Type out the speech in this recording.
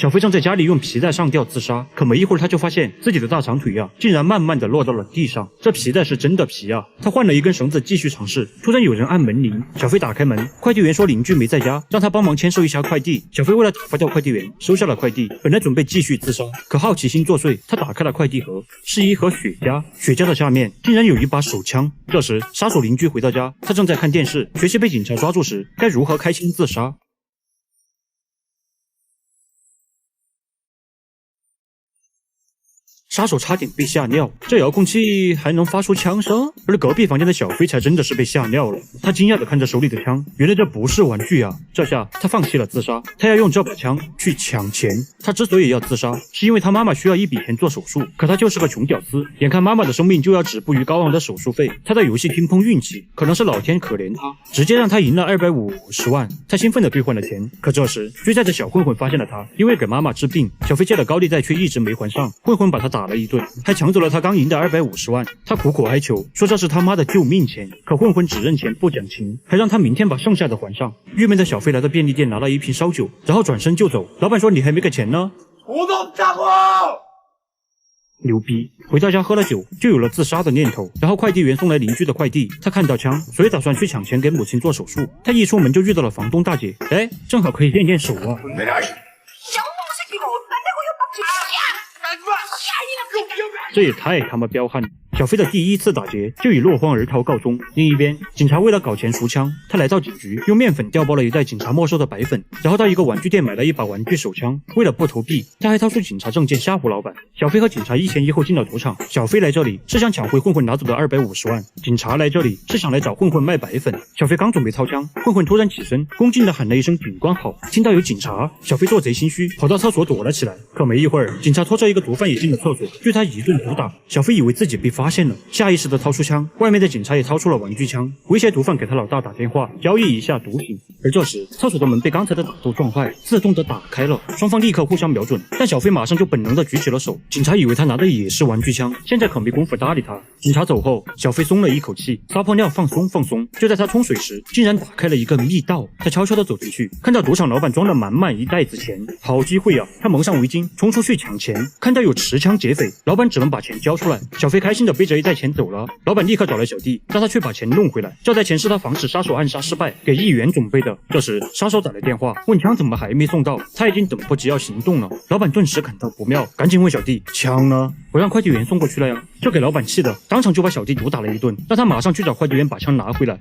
小飞正在家里用皮带上吊自杀，可没一会儿他就发现自己的大长腿竟然慢慢的落到了地上。这皮带是真的皮他换了一根绳子继续尝试。突然有人按门铃，小飞打开门，快递员说邻居没在家，让他帮忙签收一下快递。小飞为了打发掉快递员，收下了快递，本来准备继续自杀，可好奇心作祟，他打开了快递盒，是一盒雪茄，雪茄的下面竟然有一把手枪。这时杀手邻居回到家，他正在看电视，学习被警察抓住时该如何开心自杀。杀手差点被吓尿，这遥控器还能发出枪声，而隔壁房间的小飞才真的是被吓尿了。他惊讶地看着手里的枪，原来这不是玩具这下他放弃了自杀，他要用这把枪去抢钱。他之所以要自杀，是因为他妈妈需要一笔钱做手术，可他就是个穷屌丝，眼看妈妈的生命就要止步于高昂的手术费，他在游戏厅碰运气，可能是老天可怜他，直接让他赢了250万。他兴奋地兑换了钱，可这时追债的小混混发现了他，因为给妈妈治病，小飞借了高利贷却一直没还上，混混把他打了一顿，还抢走了他刚赢的250万。他苦苦哀求说这是他妈的救命钱，可混混只认钱不讲情，还让他明天把剩下的还上。郁闷的小飞来到便利店拿了一瓶烧酒，然后转身就走。老板说你还没给钱呢。我都炸过。牛逼！回到家喝了酒，就有了自杀的念头。然后快递员送来邻居的快递，他看到枪，所以打算去抢钱给母亲做手术。他一出门就遇到了房东大姐，正好可以练练手这也太他妈彪悍了！小飞的第一次打劫就以落荒而逃告终。另一边，警察为了搞钱赎枪，他来到警局，用面粉调包了一袋警察没收的白粉，然后到一个玩具店买了一把玩具手枪。为了不投币，他还掏出警察证件吓唬老板。小飞和警察一前一后进了赌场。小飞来这里是想抢回混混拿走的250万，警察来这里是想来找混混卖白粉。小飞刚准备掏枪，混混突然起身，恭敬地喊了一声警官好。听到有警察，小飞做贼心虚，跑到厕所躲了起来。可没一会儿，警察拖着一个毒贩也进了厕所，对他一顿毒打。小飞以为自己被发现了，下意识地掏出枪，外面的警察也掏出了玩具枪，威胁毒贩给他老大打电话交易一下毒品。而这时厕所的门被刚才的打斗撞坏，自动地打开了，双方立刻互相瞄准，但小飞马上就本能地举起了手。警察以为他拿的也是玩具枪，现在可没工夫搭理他。警察走后，小飞松了一口气，撒泡尿放松。就在他冲水时，竟然打开了一个密道。他悄悄地走进去，看到赌场老板装了满满一袋子钱，好机会他蒙上围巾冲出去抢钱，看到有持枪劫匪，老板只能把钱交出来。小飞开心地背着一袋钱走了，老板立刻找来小弟，让他去把钱弄回来。这袋钱是他防止杀手暗杀失败给议员准备的。这时杀手打来电话，问枪怎么还没送到，他已经等不及要行动了。老板顿时感到不妙，赶紧问小弟枪呢？我让快递员送过去了呀。这给老板气的，当场就把小弟毒打了一顿，让他马上去找快递员把枪拿回来。